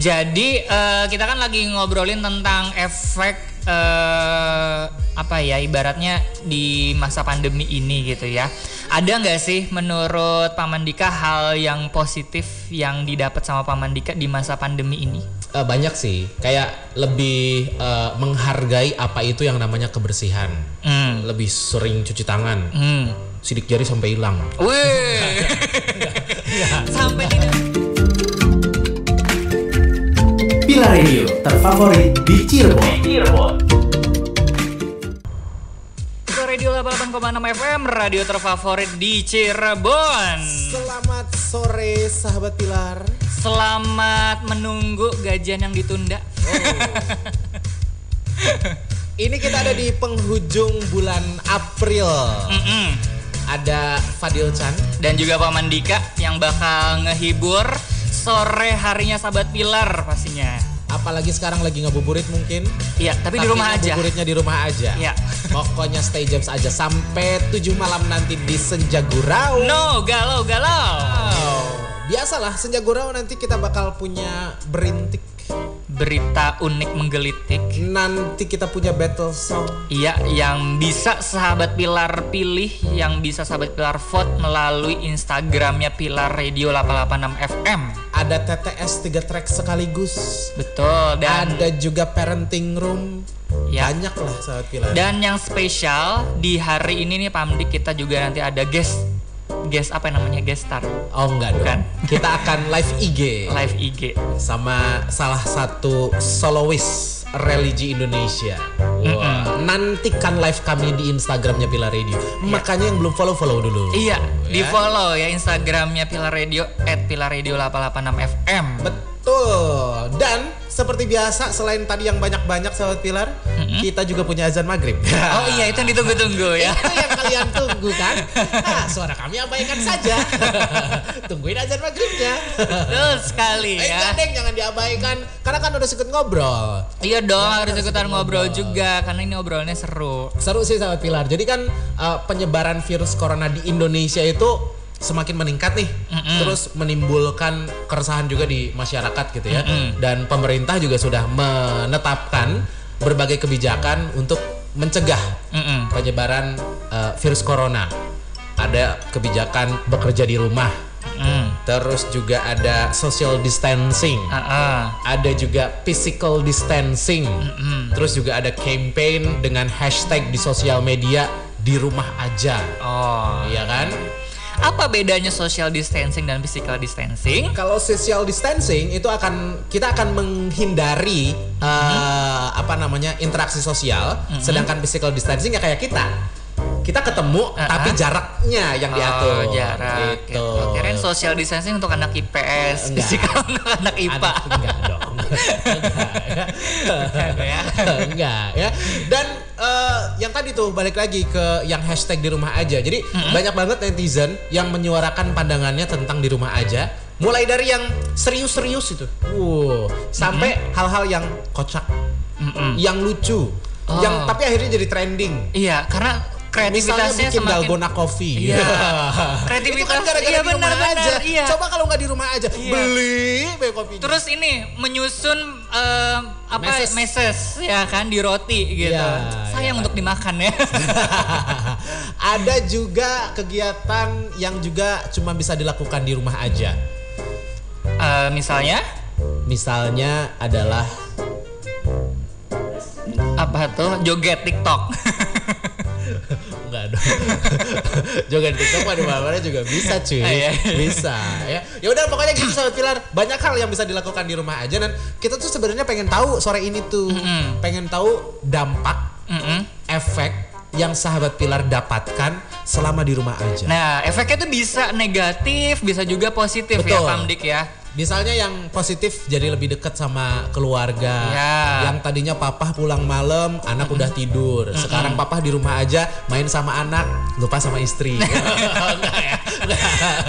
Jadi kita kan lagi ngobrolin tentang efek ibaratnya di masa pandemi ini gitu ya. Ada nggak sih menurut Pak Mandika hal yang positif yang didapat sama Pak Mandika di masa pandemi ini? Banyak sih, kayak lebih menghargai apa itu yang namanya kebersihan. Lebih sering cuci tangan. Sidik jari sampai hilang. Wih. Sampai tidak. Pilar Radio terfavorit di Cirebon. Radio 88,6 FM, radio terfavorit di Cirebon. Selamat sore sahabat Pilar. Selamat menunggu gajian yang ditunda. Ini kita ada di penghujung bulan April. Ada Fadil Chan dan juga Pak Mandika yang bakal ngehibur sore harinya sahabat Pilar pastinya. Apalagi sekarang lagi ngabuburit mungkin. Iya, tapi di rumah aja. Ngabuburitnya di rumah aja. Iya. Pokoknya stay jam aja sampai 7 malam nanti di Senja Gurau. No, galau. Biasalah Senja Gurau nanti kita bakal punya berintik. Berita unik menggelitik. Nanti kita punya battle song. Iya, yang bisa sahabat Pilar pilih, yang bisa sahabat Pilar vote melalui Instagramnya Pilar Radio 886 FM. Ada TTS 3 track sekaligus. Betul. Dan ada juga parenting room. Ya. Banyak lah sahabat Pilar. Dan yang spesial di hari ini nih Pak Amdik, kita juga nanti ada guest apa namanya, guest star. Oh enggak dong. Kita akan live IG sama salah satu soloist religi Indonesia. Nantikan live kami di Instagramnya Pilar Radio. Makanya yang belum follow dulu. Iya, di follow ya Instagramnya Pilar Radio @pilarradio886fm. Betul. Dan seperti biasa, selain tadi yang banyak-banyak sahabat Pilar, kita juga punya azan maghrib. Oh iya, itu yang ditunggu-tunggu ya. Itu yang kalian tunggu kan? Nah, suara kami abaikan saja. Tungguin azan maghribnya. Betul sekali ya. Enggak, jangan diabaikan. Karena kan udah ikut ngobrol. Iya dong, harus ikutan ngobrol juga. Karena ini obrolannya seru. Seru sih sahabat Pilar. Jadi kan penyebaran virus corona di Indonesia itu semakin meningkat nih, terus menimbulkan keresahan juga di masyarakat gitu ya. Dan pemerintah juga sudah menetapkan berbagai kebijakan untuk mencegah penyebaran virus corona. Ada kebijakan bekerja di rumah, terus juga ada social distancing, ada juga physical distancing, terus juga ada campaign dengan hashtag di sosial media di rumah aja. Oh, iya kan? Apa bedanya social distancing dan physical distancing? Kalau social distancing itu kita akan menghindari interaksi sosial, sedangkan physical distancing ya kayak kita ketemu tapi jaraknya yang diatur. Jarak. Gitu. Kirain social distancing untuk anak IPS, physical untuk anak IPA. Enggak dong. Enggak ya. Dan yang tadi tuh balik lagi ke yang hashtag di rumah aja. Jadi banyak banget netizen yang menyuarakan pandangannya tentang di rumah aja. Mulai dari yang serius-serius itu, sampai hal-hal yang kocak, yang lucu, yang tapi akhirnya jadi trending. Iya, karena kreativitasnya bikin dalgona coffee. Iya. Kreativitas itu kan gara-gara di rumah aja. Iya. Coba kalau nggak di rumah aja, beli kopi. Terus ini menyusun meses ya kan di roti gitu. Sayang untuk dimakan ya. Ada juga kegiatan yang juga cuma bisa dilakukan di rumah aja. Misalnya adalah apa tuh? Joget TikTok. Enggak dong. Joget TikTok mah di mana-mana juga bisa cuy. Bisa ya. Ya udah pokoknya gitu sahabat Pilar. Banyak hal yang bisa dilakukan di rumah aja. Dan kita tuh sebenarnya pengen tahu sore ini tuh, pengen tahu dampak, efek yang sahabat Pilar dapatkan selama di rumah aja. Nah, efeknya tuh bisa negatif, bisa juga positif. Betul. Ya Pak Amdik ya. Misalnya yang positif jadi lebih dekat sama keluarga. Yang tadinya papa pulang malam, anak udah tidur. Sekarang papa di rumah aja main sama anak, lupa sama istri. Enggak ya?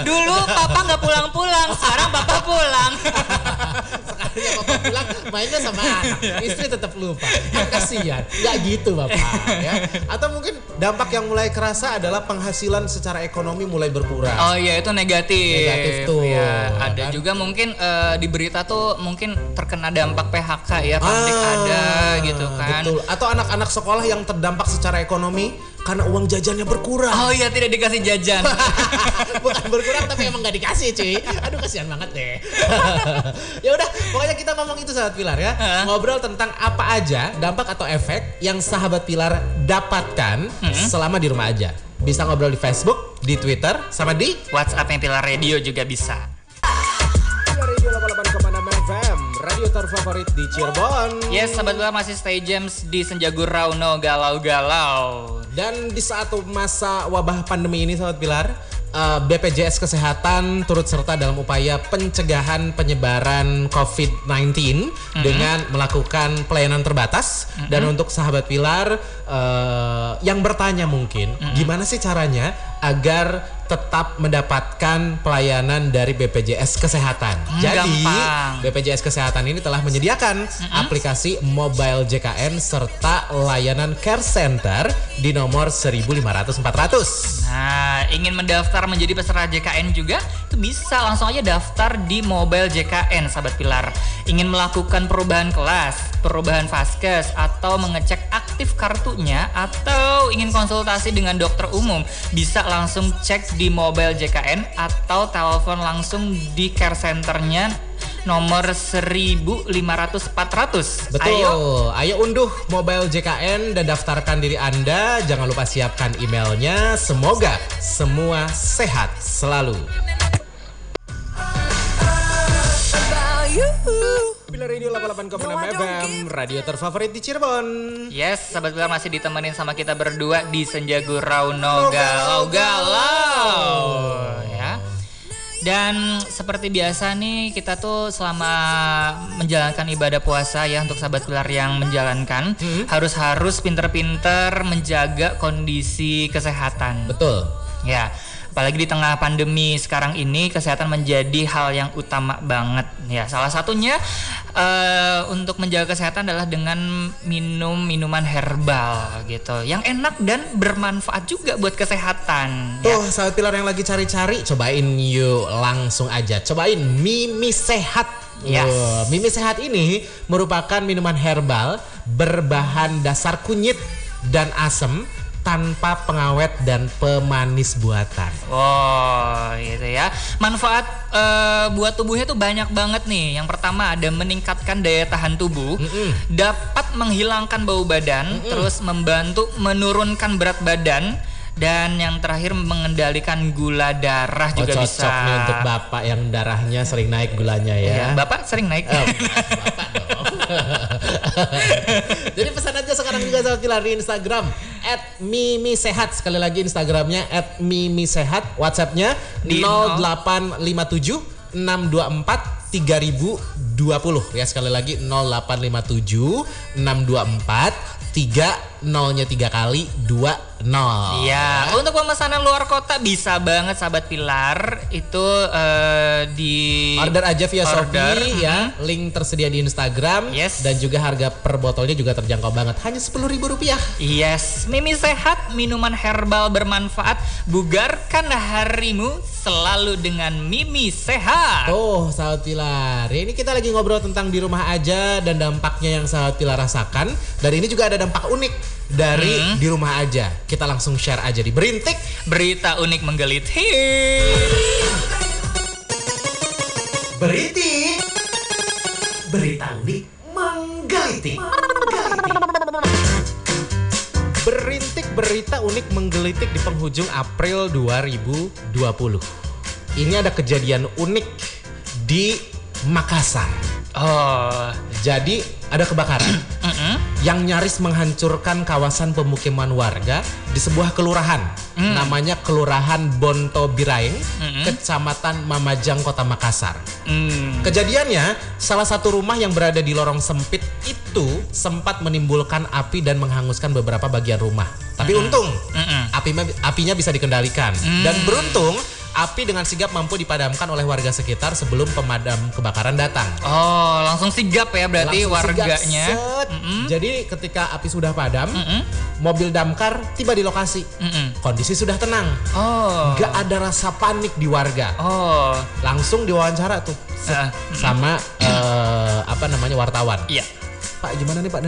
Dulu papa nggak pulang-pulang, sekarang papa pulang. Sekarang Bapak pulang mainnya sama anak, istri tetap lupa. Kan kasihan. Nggak gitu Bapak ya. Atau mungkin dampak yang mulai kerasa adalah penghasilan secara ekonomi mulai berkurang. Oh iya, itu negatif. Negatif tuh. Ya, ada kan? juga mungkin di berita tuh mungkin terkena dampak PHK ya, pabrik ada gitu kan. Betul. Atau anak-anak sekolah yang terdampak secara ekonomi karena uang jajannya berkurang. Oh iya, tidak dikasih jajan. Bukan berkurang tapi emang nggak dikasih cuy. Aduh kasihan banget deh. Ya udah, pokoknya kita ngomong itu sahabat Pilar ya. Ngobrol tentang apa aja dampak atau efek yang sahabat Pilar dapatkan selama di rumah aja. Bisa ngobrol di Facebook, di Twitter, sama di WhatsApp-nya Pilar Radio juga bisa. Pilar Radio 88,6 FM, radio terfavorit di Cirebon. Yes, sahabat Pilar masih stay jams di Senja Gurau no galau-galau. Dan di saat masa wabah pandemi ini sahabat Pilar, BPJS Kesehatan turut serta dalam upaya pencegahan penyebaran COVID-19 dengan melakukan pelayanan terbatas. Dan untuk sahabat Pilar yang bertanya mungkin gimana sih caranya agar tetap mendapatkan pelayanan dari BPJS Kesehatan. Jadi gampang. BPJS Kesehatan ini telah menyediakan aplikasi Mobile JKN serta layanan care center di nomor 1.500-400. Nah, ingin mendaftar menjadi peserta JKN juga, itu bisa langsung aja daftar di Mobile JKN, sahabat Pilar. Ingin melakukan perubahan kelas, perubahan vaskes, atau mengecek aktif kartunya, atau ingin konsultasi dengan dokter umum, bisa langsung cek di Mobile JKN atau telepon langsung di care centernya nomor 1.500-400. Betul. Ayo unduh Mobile JKN dan daftarkan diri Anda. Jangan lupa siapkan emailnya. Semoga semua sehat selalu. Pilar Radio 88,6 FM, radio terfavorit di Cirebon. Yes, sahabat Pilar masih ditemenin sama kita berdua di Senja Gurau no galau-galau ya. Dan seperti biasa nih, kita tuh selama menjalankan ibadah puasa ya, untuk sahabat Pilar yang menjalankan harus pinter-pinter menjaga kondisi kesehatan. Betul. Ya, apalagi di tengah pandemi sekarang ini, kesehatan menjadi hal yang utama banget. Ya, salah satunya untuk menjaga kesehatan adalah dengan minum minuman herbal gitu, yang enak dan bermanfaat juga buat kesehatan. Tuh, sahabat Pilar yang lagi cari-cari, cobain yuk, langsung aja. Cobain Mimi Sehat. Yes. Mimi Sehat ini merupakan minuman herbal berbahan dasar kunyit dan asam, tanpa pengawet dan pemanis buatan. Oh, gitu ya. Manfaat buat tubuhnya tuh banyak banget nih. Yang pertama ada meningkatkan daya tahan tubuh, dapat menghilangkan bau badan, terus membantu menurunkan berat badan, dan yang terakhir mengendalikan gula darah juga bisa. Cocok nih untuk bapak yang darahnya sering naik gulanya ya. Bapak sering naik. Bapak dong. Jadi pesan aja sekarang juga sahabat Pilar di Instagram @mimisehat. Sekali lagi Instagramnya @mimisehat. WhatsAppnya Di 0857 624 3020 ya. Sekali lagi 0857 624 0-nya 3 kali 20. Iya, untuk pemesanan luar kota bisa banget sahabat Pilar. Itu di order aja via Shopee ya. Link tersedia di Instagram. Yes. Dan juga harga per botolnya juga terjangkau banget, hanya Rp10.000. Yes, Mimi Sehat, minuman herbal bermanfaat. Bugarkan harimu selalu dengan Mimi Sehat. Oh, sahabat Pilar, ini kita lagi ngobrol tentang di rumah aja dan dampaknya yang sahabat Pilar rasakan. Dan ini juga ada dampak unik dari di rumah aja. Kita langsung share aja di Berintik Berita unik menggelitik. Berintik. Berita unik menggelitik. Berintik berita unik menggelitik di penghujung April 2020. Ini ada kejadian unik di Makassar. Oh, Jadi ada kebakaran yang nyaris menghancurkan kawasan pemukiman warga di sebuah kelurahan. Namanya Kelurahan Bonto Biraeng, Kecamatan Mamajang, Kota Makassar. Kejadiannya, salah satu rumah yang berada di lorong sempit itu sempat menimbulkan api dan menghanguskan beberapa bagian rumah. Tapi untung apinya bisa dikendalikan. Dan beruntung api dengan sigap mampu dipadamkan oleh warga sekitar sebelum pemadam kebakaran datang. Oh, langsung sigap ya berarti Langsung sigap, warganya. set. Jadi ketika api sudah padam, mobil damkar tiba di lokasi. Kondisi sudah tenang. Oh. Gak ada rasa panik di warga. Oh. Langsung diwawancara tuh sama wartawan. Iya. Pak, gimana nih Pak?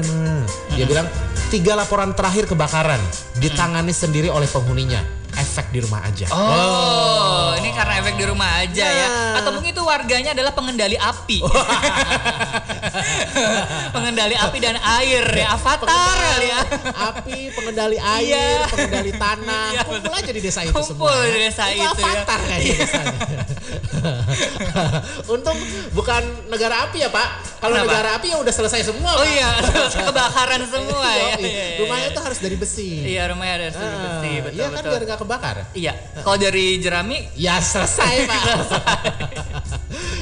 Dia bilang 3 laporan terakhir kebakaran ditangani sendiri oleh penghuninya. Efek di rumah aja. Oh, ini karena efek di rumah aja ya. Nah. Atau mungkin itu warganya adalah pengendali api. Pengendali api dan air ya, avatar kali ya. Api, pengendali air, Iya. pengendali tanah. Iya, Kumpul betul. aja di desa itu Kumpul semua. di desa itu ya. Avatar kayaknya desanya. Untung bukan negara api ya Pak. Kalau Kenapa? negara api ya udah selesai semua Oh Pak. iya, kebakaran semua ya. Yoi. Rumahnya tuh harus dari besi. Iya, rumahnya ada besi, betul Iya kan betul. biar nggak kebakar. Iya, kalau dari jerami Ya selesai Pak.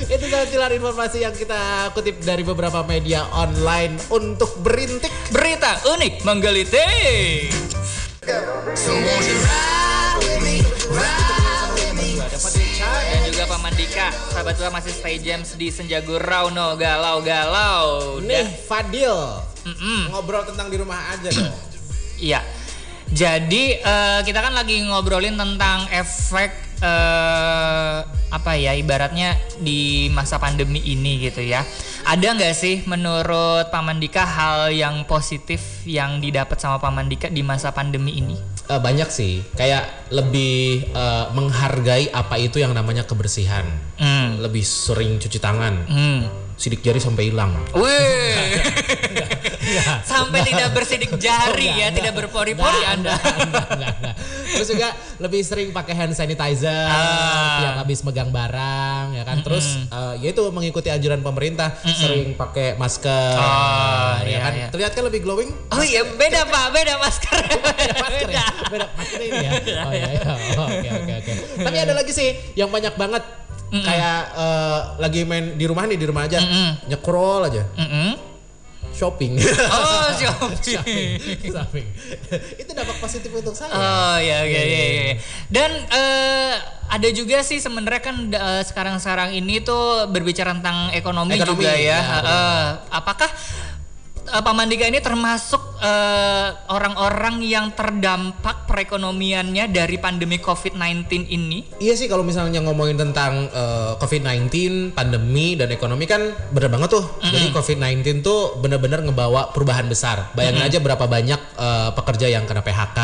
Itu saja informasi yang kita kutip dari beberapa media online untuk berintik. berita unik menggelitik. Dan juga Pak Mandika, sahabat gua masih stay jams di Senja Gurau, no galau-galau. Nih Fadil, Mm-mm. ngobrol tentang di rumah aja dong. Iya. Jadi kita kan lagi ngobrolin tentang efek ibaratnya di masa pandemi ini gitu ya. Ada nggak sih menurut Pak Mandika hal yang positif yang didapat sama Pak Mandika di masa pandemi ini? Banyak sih, kayak lebih menghargai apa itu yang namanya kebersihan. Lebih sering cuci tangan. Sidik jari sampai hilang. Wih, sampai tidak bersidik jari ya, tidak berpori-pori Anda. Enggak. Terus juga lebih sering pakai hand sanitizer tiap habis megang barang ya kan. Terus ya itu mengikuti anjuran pemerintah, sering pakai masker. Ya kan. iya. Terlihat kan lebih glowing. Oh iya, beda Pak, beda masker. Beda masker ini ya. Oh iya. Oke. Tapi ada lagi sih yang banyak banget. Kayak lagi main di rumah aja, nyekrol aja. Shopping. Oh, shopping. Itu dampak positif untuk saya. Oh iya. Dan ada juga sih sebenarnya kan sekarang ini tuh berbicara tentang ekonomi juga ya. Apakah Pak Mandika ini termasuk orang-orang yang terdampak perekonomiannya dari pandemi COVID-19 ini? Iya sih, kalau misalnya ngomongin tentang COVID-19, pandemi dan ekonomi kan bener banget tuh. Jadi COVID-19 tuh bener-bener ngebawa perubahan besar. Bayangin aja berapa banyak pekerja yang kena PHK,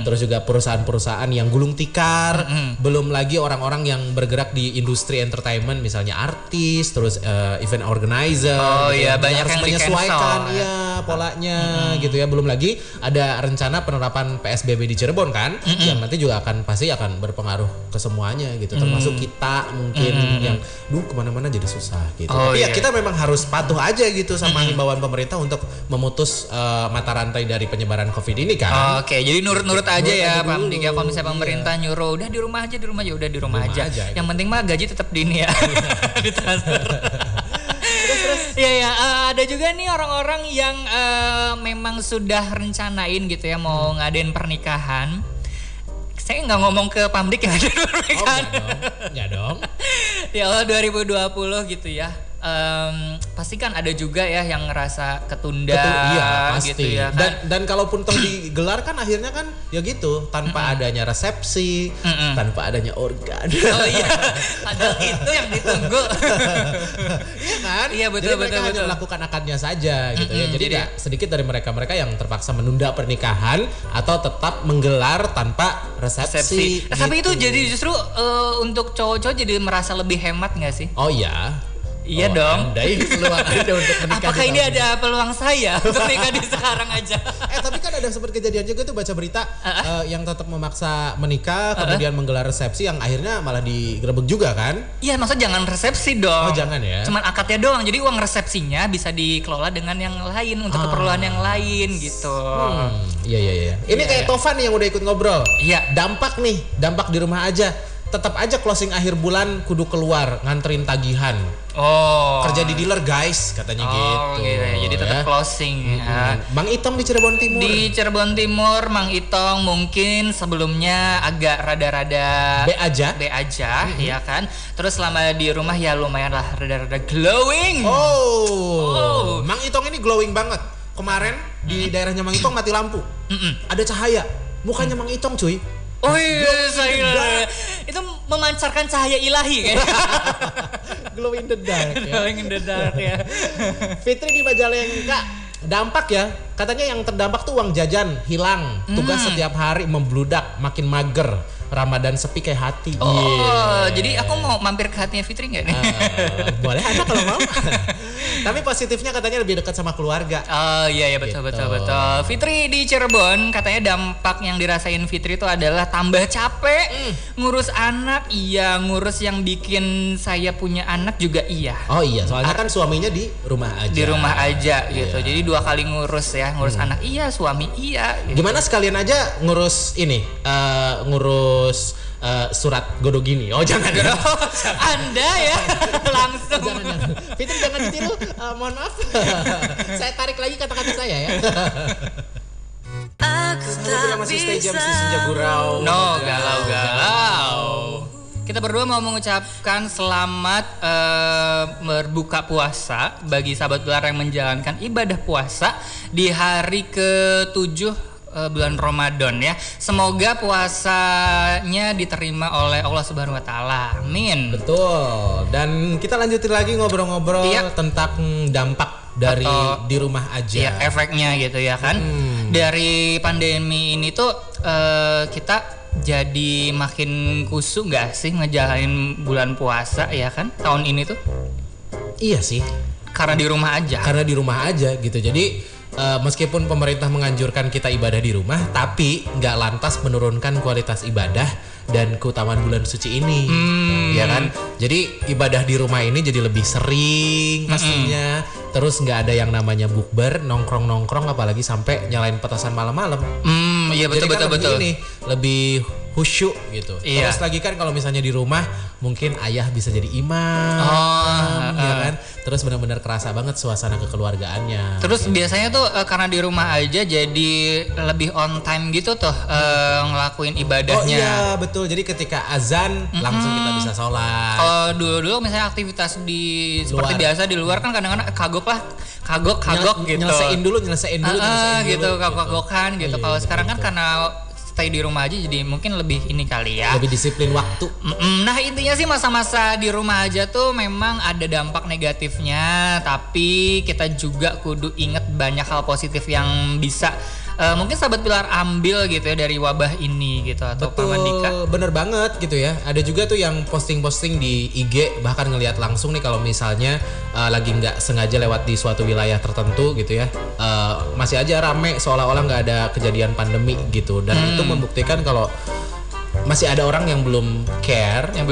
terus juga perusahaan-perusahaan yang gulung tikar, belum lagi orang-orang yang bergerak di industri entertainment, misalnya artis, terus event organizer. Oh gitu iya, ya. banyak Harus yang menyesuaikan di-cancel. ya polanya gitu ya. Belum lagi ada rencana penerapan PSBB di Cirebon kan, yang nanti juga pasti akan berpengaruh ke semuanya gitu, termasuk kita mungkin yang kemana-mana jadi susah gitu. Oh, Tapi iya. ya kita memang harus patuh aja gitu sama himbauan pemerintah untuk memutus mata rantai dari penyebaran COVID ini kan. Oke, jadi nurut-nurut aja Nurut ya aja Pak dulu, Mandika. Kalau misalnya pemerintah nyuruh udah di rumah aja, udah di rumah aja. Yang penting mah gaji tetap di ini ya. Ditransfer. Iya, ada juga nih orang-orang yang memang sudah rencanain gitu ya mau ngadain pernikahan. Saya nggak ngomong ke pamdik yang ada pernikahan. Enggak dong. Di awal 2020 gitu ya. Pasti kan ada juga ya yang ngerasa ketunda. Iya pasti. Gitu ya kan? Dan kalaupun toh digelar kan akhirnya kan ya gitu, tanpa adanya resepsi, tanpa adanya organ. Oh iya, padahal itu yang ditunggu. Iya kan? Iya, betul, Jadi mereka betul, hanya betul. melakukan akadnya saja gitu ya. Jadi jadi- nggak sedikit dari mereka yang terpaksa menunda pernikahan atau tetap menggelar tanpa resepsi. Tapi itu gitu. jadi justru untuk cowok-cowok jadi merasa lebih hemat nggak sih? Oh iya. Iya Oh, dong. Anda ini peluang Anda untuk menikah. Apakah di ini tahun ada peluang saya untuk nikah di sekarang aja? tapi kan ada sempat kejadian juga tuh baca berita yang tetap memaksa menikah kemudian menggelar resepsi yang akhirnya malah digerebek juga kan? Iya, maksudnya jangan resepsi dong. Oh, jangan ya. Cuman akadnya doang. Jadi uang resepsinya bisa dikelola dengan yang lain untuk keperluan yang lain gitu. Iya. Ini Iya, kayak iya. Tovan nih yang udah ikut ngobrol. Iya. Dampak di rumah aja. tetap aja closing akhir bulan kudu keluar nganterin tagihan. Oh. Kerja di dealer guys, katanya gitu. Gitu ya. Jadi tetap closing. Bang Itom di Cirebon Timur. Di Cirebon Timur, Mang Itong mungkin sebelumnya agak rada-rada B aja, ya kan. Terus selama di rumah ya lumayan lah rada-rada glowing. Oh. Mang Itong ini glowing banget. Kemarin di daerahnya Mang Itong mati lampu. Ada cahaya. Mukanya Mang Itong cuy. Oh iya, saya itu memancarkan cahaya ilahi kan. Glow in the dark ya. Glowing in the dark ya. Fitri di Majalengka, dampak ya. Katanya yang terdampak tuh uang jajan hilang, tugas setiap hari membludak, makin mager. Ramadan sepi kayak hati. Jadi aku mau mampir ke hatinya Fitri nggak nih? Boleh aja kalau mau. Tapi positifnya katanya lebih dekat sama keluarga. Oh iya betul. Fitri di Cirebon katanya dampak yang dirasain Fitri itu adalah tambah capek, ngurus anak, ngurus yang bikin saya punya anak juga iya. Oh iya, soalnya kan suaminya di rumah aja. Di rumah aja gitu. Jadi 2 kali ngurus ya, ngurus anak suami gitu. Gimana sekalian aja ngurus ini, ngurus surat Godogini. Oh jangan. Anda ya langsung. Jangan. Fitri jangan ditiru. Mohon maaf. Saya tarik lagi kata-kata saya ya. Aku tak masih stay jam bisa Senja Gurau. No, galau. Kita berdua mau mengucapkan selamat berbuka puasa bagi sahabat Pilar yang menjalankan ibadah puasa di hari ke-7 bulan Ramadan ya. Semoga puasanya diterima oleh Allah Subhanahu wa taala. Amin. Betul. Dan kita lanjutin lagi ngobrol-ngobrol tentang dampak dari di rumah aja. Iya, efeknya gitu ya kan. Dari pandemi ini tuh kita jadi makin kusuk gak sih ngejalanin bulan puasa ya kan tahun ini tuh? Iya sih. Karena di rumah aja gitu. Jadi meskipun pemerintah menganjurkan kita ibadah di rumah, tapi nggak lantas menurunkan kualitas ibadah dan keutamaan bulan suci ini, ya kan? Jadi ibadah di rumah ini jadi lebih sering pastinya. Terus nggak ada yang namanya bukber, nongkrong, apalagi sampai nyalain petasan malam-malam. Iya betul. Lebih khusyuk gitu. Iya. Terus lagi kan kalau misalnya di rumah mungkin ayah bisa jadi imam, ya kan? Terus benar-benar kerasa banget suasana kekeluargaannya. Terus biasanya tuh karena di rumah aja jadi lebih on time gitu tuh ngelakuin ibadahnya. Oh iya betul. Jadi ketika azan langsung kita bisa sholat. Kalau dulu misalnya aktivitas di seperti biasa di luar kan kadang-kadang kagok gitu. Nyelesain dulu gitu, kagok-kagokan gitu. Kalau sekarang kan karena stay di rumah aja jadi mungkin lebih ini kali ya. Lebih disiplin waktu. Nah intinya sih masa-masa di rumah aja tuh memang ada dampak negatifnya, tapi kita juga kudu inget banyak hal positif yang bisa mungkin sahabat Pilar ambil gitu ya dari wabah ini gitu atau Pak Mandika. Bener banget gitu ya. Ada juga tuh yang posting-posting di IG bahkan ngelihat langsung nih kalau misalnya lagi nggak sengaja lewat di suatu wilayah tertentu gitu ya, masih aja rame seolah-olah nggak ada kejadian pandemi gitu, dan itu membuktikan kalau masih ada orang yang belum care, yang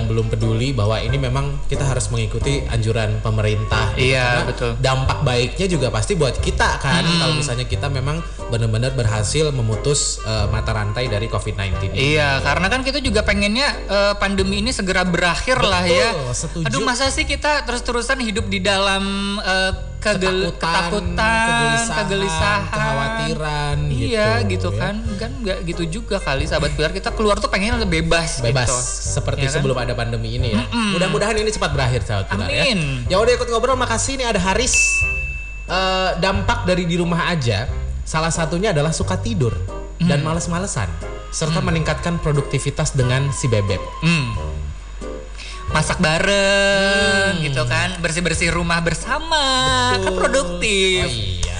belum peduli bahwa ini memang kita harus mengikuti anjuran pemerintah. Iya, karena betul. Dampak baiknya juga pasti buat kita kan, kalau misalnya kita memang benar-benar berhasil memutus mata rantai dari COVID-19. Iya, karena kan kita juga pengennya pandemi ini segera berakhir. Betul, lah ya. Setuju. Aduh, masa sih kita terus-terusan hidup di dalam ketakutan, kegelisahan, kekhawatiran. Iya, gitu kan nggak gitu juga kali sahabat Pilar, kita keluar tuh pengen lebih bebas gitu. Seperti Ya kan? sebelum ada pandemi ini ya. Mudah-mudahan ini cepat berakhir sahabat Pilar ya. Amin. Ya udah ikut ngobrol, makasih nih ada Haris. Dampak dari di rumah aja salah satunya adalah suka tidur dan males-malesan serta meningkatkan produktivitas dengan si bebek. Masak bareng gitu kan, bersih-bersih rumah bersama. Betul. Kan produktif. Oh iya.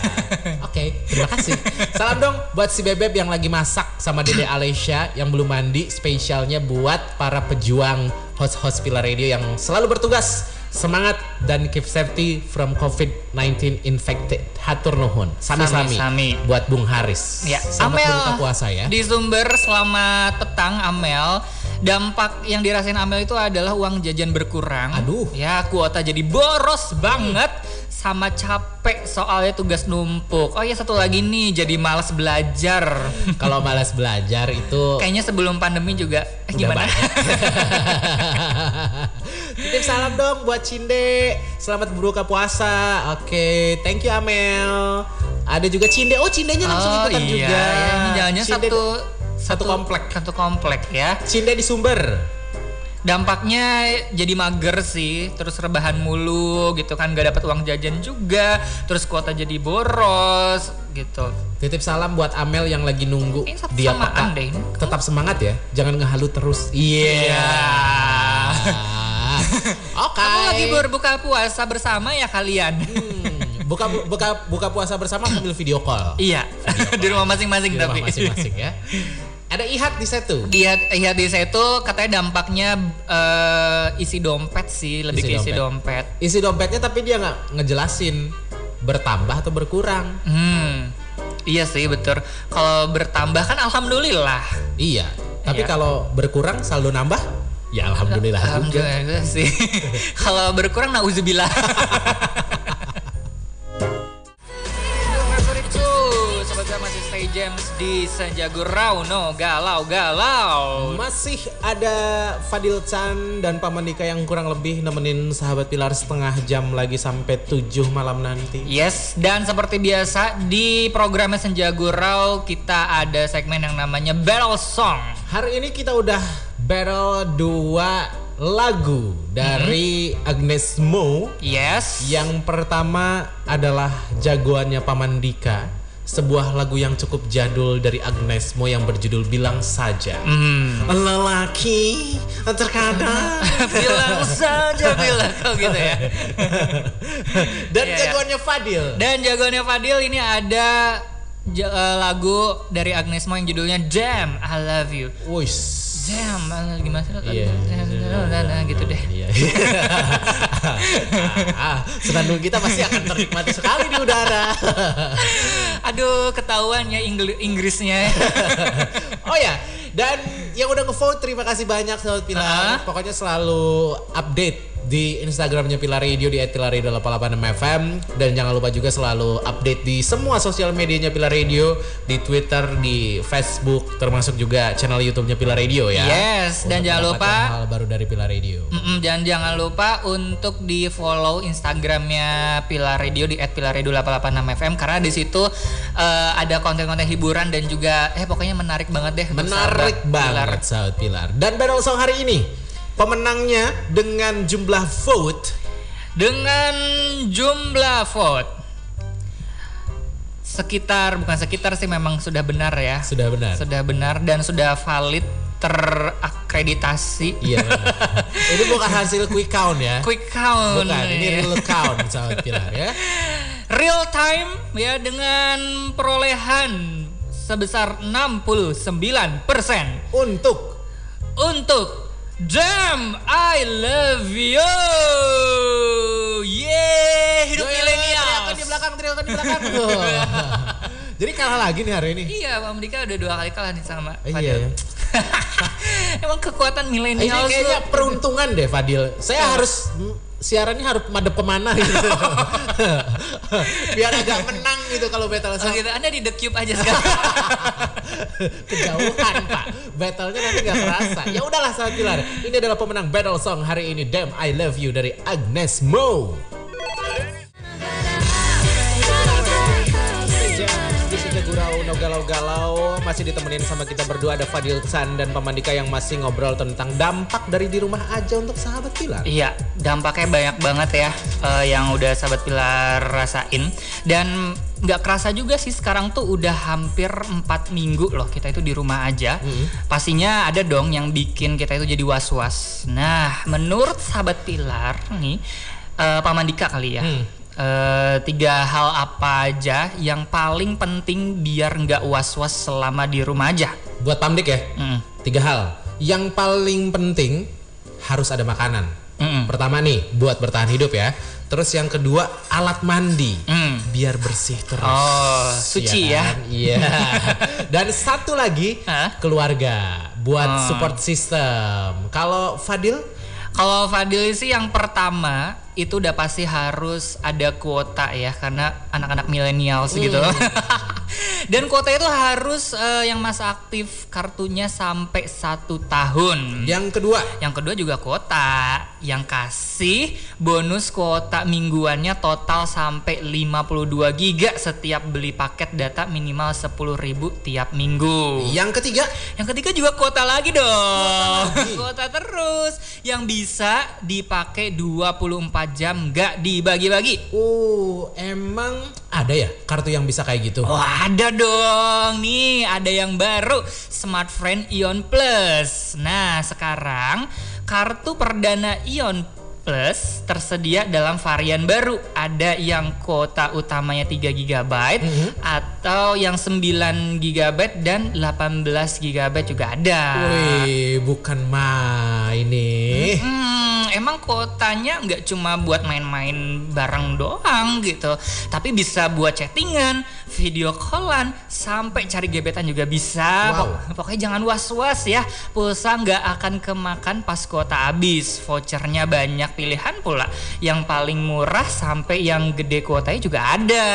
Oke, terima kasih. Salam dong buat si bebek yang lagi masak sama Dede Alessia yang belum mandi, spesialnya buat para pejuang host-host Pilar Radio yang selalu bertugas. Semangat dan keep safety from COVID-19 infected. Hatur nuhun. Sami-sami buat Bung Haris. Ya, Selamat Amel berbuka puasa ya. Di Sumber, selamat petang Amel. Dampak yang dirasain Amel itu adalah uang jajan berkurang. Aduh. Ya, kuota jadi boros banget. sama capek soalnya tugas numpuk. Oh ya satu lagi nih, jadi malas belajar. Kalau malas belajar itu Kayaknya sebelum pandemi juga gimana? Titip salam dong buat Cinde. Selamat berbuka puasa. Oke, thank you Amel. Ada juga Cinde. Oh, Cindenya langsung ikutan iya, juga. Ya, ini jalannya Cinde satu komplek. Satu komplek ya. Cinde di Sumber. Dampaknya jadi mager sih, terus rebahan mulu gitu kan, gak dapat uang jajan juga, terus kuota jadi boros gitu. Titip salam buat Amel yang lagi nunggu dia samaan deh ini. Tetap semangat ya, jangan ngehalu terus. Iya. Oke. Kamu lagi berbuka puasa bersama ya kalian? Buka puasa bersama sambil video call. Iya. Di rumah masing-masing Di tapi. rumah masing-masing ya. Ada Ihat di Setu. Iya di situ katanya dampaknya isi dompet sih, lebih ke isi dompet. Isi dompetnya tapi dia nggak ngejelasin bertambah atau berkurang. Iya sih betul. Kalau bertambah kan alhamdulillah. Iya. Tapi Iya. kalau berkurang saldo nambah, ya alhamdulillah. Alhamdulillah sih. Kalau berkurang nauzubillah. Masih stay jams di Senja Gurau, no galau. Masih ada Fadil Chan dan Paman Dika yang kurang lebih nemenin sahabat Pilar setengah jam lagi sampai 7 malam nanti. Yes, dan seperti biasa di program Senja Gurau kita ada segmen yang namanya Battle Song. Hari ini kita udah battle 2 lagu dari Agnes Mo. Yes. Yang pertama adalah jagoannya Paman Dika. Sebuah lagu yang cukup jadul dari Agnes Mo yang berjudul Bilang Saja. Lelaki terkadang bilang saja kok gitu ya. Dan Iya, jagoannya Fadil. Dan jagoannya Fadil ini ada lagu dari Agnes Mo yang judulnya Damn I Love You. Wis. Damn, gimana sih? Iya. Gitu deh. Iya. Senandung kita pasti akan ternikmati sekali di udara. Aduh, ketahuan ya Inggrisnya. Oh ya, dan yang udah ngevote terima kasih banyak sahabat Pilar. Pokoknya selalu update di Instagramnya Pilar Radio di @pilarradio886fm, dan jangan lupa juga selalu update di semua sosial medianya Pilar Radio, di Twitter, di Facebook, termasuk juga channel YouTube-nya Pilar Radio ya. Yes, dan jangan lupa hal baru dari Pilar Radio. dan jangan lupa untuk di follow Instagramnya Pilar Radio di @pilarradio886fm karena di situ ada konten-konten hiburan dan juga pokoknya menarik banget deh. Menarik banget sahabat Pilar. Dan battle song hari ini pemenangnya dengan jumlah vote bukan sekitar sih, memang sudah benar ya. Sudah benar Dan sudah valid, terakreditasi. Iya. Ini bukan hasil quick count ya. Quick count. Bukan, ini real count sahabat Pilar ya. Real time ya, dengan perolehan sebesar 69% untuk Damn I Love You. Yeay, hidup milenial. Teriakan di belakang. Jadi kalah lagi nih hari ini. Iya, Pak Dika udah 2 kali kalah nih sama Iya. Fadil. Emang kekuatan Ini milenial kayaknya peruntungan deh Fadil. Saya harus siarannya harus madep kemana gitu. Biar agak menang gitu kalau battle song. gitu. Anda di The Cube aja sekarang. Kejauhan Pak. Battlenya nanti gak kerasa. Ya udahlah sahabat Pilar. Ini adalah pemenang battle song hari ini, Damn I Love You dari Agnes Mo. Gurau no galau-galau masih ditemenin sama kita berdua, ada Fadil Chan dan Paman Dika yang masih ngobrol tentang dampak dari di rumah aja untuk sahabat Pilar. Iya, dampaknya banyak banget ya yang udah sahabat Pilar rasain. Dan nggak kerasa juga sih sekarang tuh udah hampir 4 minggu loh kita itu di rumah aja. Pastinya ada dong yang bikin kita itu jadi was-was. Nah, menurut sahabat Pilar nih, Paman Dika kali ya. 3 hal apa aja yang paling penting biar nggak was-was selama di rumah aja? Buat Pamdik ya, 3 hal. Yang paling penting harus ada makanan. Pertama nih, buat bertahan hidup ya. Terus yang kedua, alat mandi, biar bersih terus. Oh, suci ya? Kan? Iya. Dan satu lagi, keluarga, buat support system. Kalau Fadil? Kalau Fadil sih yang pertama itu udah pasti harus ada kuota ya, karena anak-anak milenial gitu. Dan kuota itu harus yang masa aktif kartunya sampai 1 tahun. Yang kedua juga kuota yang kasih bonus kuota mingguannya total sampai 52 giga setiap beli paket data minimal 10.000 tiap minggu. Yang ketiga juga kuota lagi dong. Kuota terus yang bisa dipakai 24 jam nggak dibagi-bagi. Emang ada ya kartu yang bisa kayak gitu? Oh, ada dong. Nih, ada yang baru, Smartfren Ion Plus. Nah, sekarang kartu perdana Ion Plus tersedia dalam varian baru. Ada yang kuota utamanya 3 GB atau yang 9 GB dan 18 GB juga ada. Wih, bukan main nih. Emang kuotanya nggak cuma buat main-main bareng doang gitu, tapi bisa buat chattingan, video callan, sampai cari gebetan juga bisa. Pokoknya jangan was-was ya, pulsa nggak akan kemakan pas kuota habis. Vouchernya banyak pilihan pula, yang paling murah sampai yang gede kuotanya juga ada.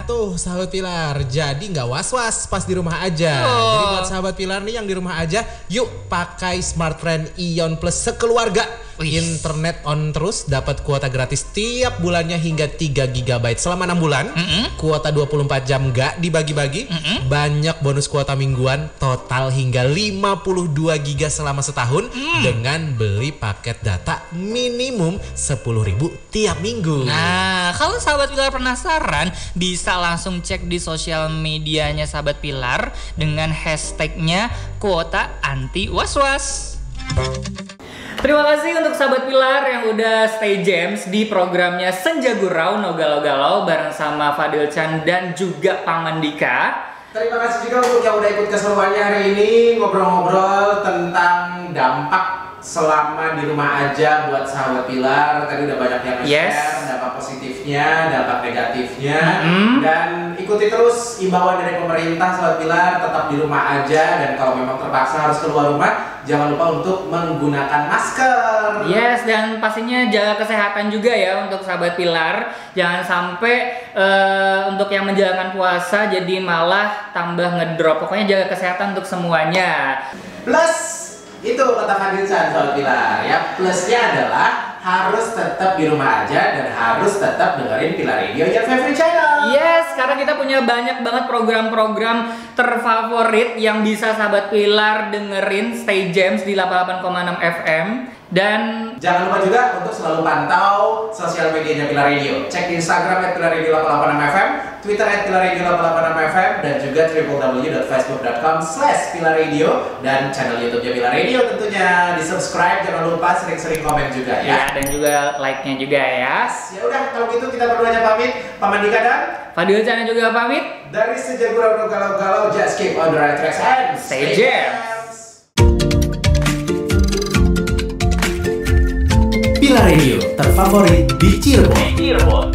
Tuh sahabat Pilar, jadi nggak was-was pas di rumah aja. Jadi buat sahabat Pilar nih yang di rumah aja, yuk pakai Smartfren Ion Plus sekeluarga. Internet on terus, dapat kuota gratis tiap bulannya hingga 3 GB selama 6 bulan. Kuota 24 jam nggak dibagi-bagi. Banyak bonus kuota mingguan total hingga 52 GB selama setahun dengan beli paket data minimum 10.000 tiap minggu. Nah, kalau sahabat Pilar penasaran, bisa langsung cek di sosial medianya sahabat Pilar dengan hashtagnya kuota anti was-was. Terima kasih untuk sahabat Pilar yang udah stay jams di programnya Senja Gurau No Galau-Galau bareng sama Fadil Chan dan juga Paman Dika. Terima kasih juga untuk yang udah ikut keseruannya hari ini, ngobrol-ngobrol tentang dampak selama di rumah aja buat sahabat Pilar. Tadi udah banyak yang share dampak positifnya, dampak negatifnya, dan ikuti terus imbauan dari pemerintah sahabat Pilar, tetap di rumah aja, dan kalau memang terpaksa harus keluar rumah, jangan lupa untuk menggunakan masker. Yes, dan pastinya jaga kesehatan juga ya untuk sahabat Pilar. Jangan sampai untuk yang menjalankan puasa jadi malah tambah ngedrop. Pokoknya jaga kesehatan untuk semuanya. Plus itu kata Fadil Chan sahabat Pilar ya, plusnya adalah harus tetap di rumah aja dan harus tetap dengerin Pilar Radio yang favorite channel. Yes, karena kita punya banyak banget program-program terfavorit yang bisa sahabat Pilar dengerin stay jams di 88,6 FM. Dan jangan lupa juga untuk selalu pantau sosial medianya Pilar Radio. Cek di Instagram @pilarradio886fm, Twitter @pilarradio886fm, dan juga www.facebook.com/pilarradio, dan channel YouTube-nya Pilar Radio tentunya di subscribe. Jangan lupa sering-sering komen juga ya. Dan juga like-nya juga ya. Ya udah, kalau gitu kita berdua pamit. Paman Dika dan Fadil Chan juga pamit. Dari Senja Gurau No Galau-Galau, just keep on the right tracks and stay jams. Pilar Radio terfavorit di Cirebon.